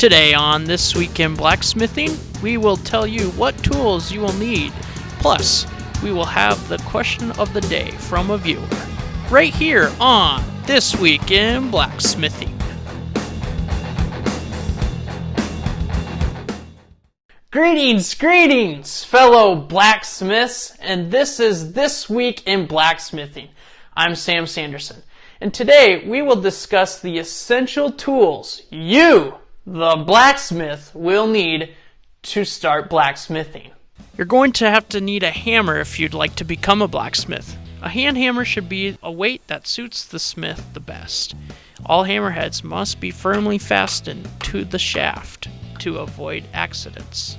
Today on This Week in Blacksmithing, we will tell you what tools you will need. Plus, we will have the question of the day from a viewer. Right here on This Week in Blacksmithing. Greetings, fellow blacksmiths, and this is This Week in Blacksmithing. I'm Sam Sanderson, and today we will discuss the essential tools you, the blacksmith, will need to start blacksmithing. You're going to have to need a hammer if you'd like to become a blacksmith. A hand hammer should be a weight that suits the smith the best. All hammerheads must be firmly fastened to the shaft to avoid accidents.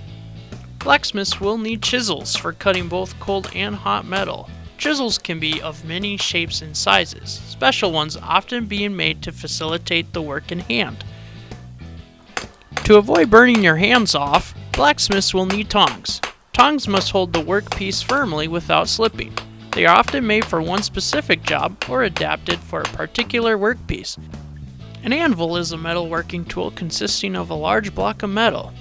Blacksmiths will need chisels for cutting both cold and hot metal. Chisels can be of many shapes and sizes, special ones often being made to facilitate the work in hand. To avoid burning your hands off, blacksmiths will need tongs. Tongs must hold the workpiece firmly without slipping. They are often made for one specific job or adapted for a particular workpiece. An anvil is a metalworking tool consisting of a large block of metal.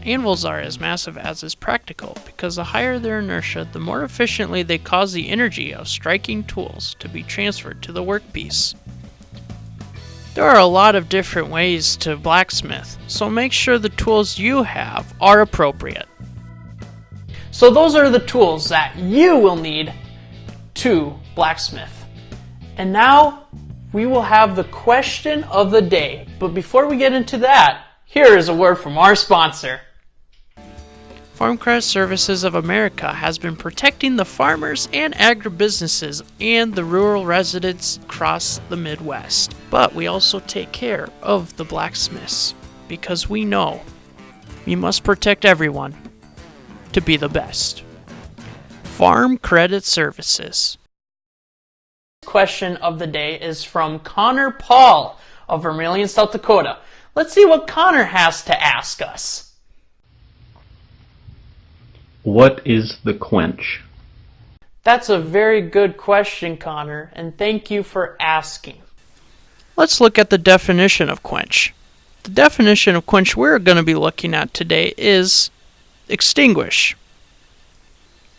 Anvils are as massive as is practical because the higher their inertia, the more efficiently they cause the energy of striking tools to be transferred to the workpiece. There are a lot of different ways to blacksmith, so make sure the tools you have are appropriate. So those are the tools that you will need to blacksmith. And now we will have the question of the day. But before we get into that, here is a word from our sponsor. Farm Credit Services of America has been protecting the farmers and agribusinesses and the rural residents across the Midwest. But we also take care of the blacksmiths because we know we must protect everyone to be the best. Farm Credit Services. Question of the day is from Connor Paul of Vermillion, South Dakota. Let's see what Connor has to ask us. What is the quench? That's a very good question, Connor, and thank you for asking. Let's look at the definition of quench. The definition of quench we're going to be looking at today is extinguish.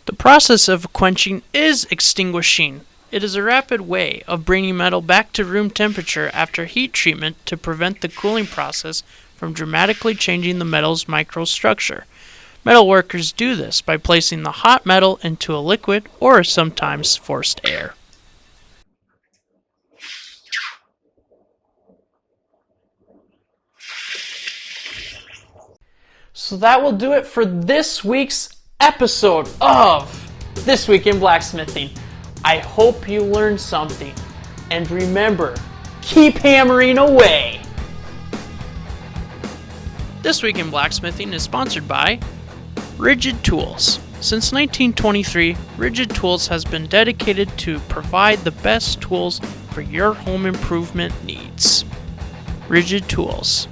The process of quenching is extinguishing. It is a rapid way of bringing metal back to room temperature after heat treatment to prevent the cooling process from dramatically changing the metal's microstructure. Metal workers do this by placing the hot metal into a liquid or sometimes forced air. So that will do it for this week's episode of This Week in Blacksmithing. I hope you learned something. And remember, keep hammering away! This Week in Blacksmithing is sponsored by Rigid Tools. Since 1923, Rigid Tools has been dedicated to provide the best tools for your home improvement needs. Rigid Tools.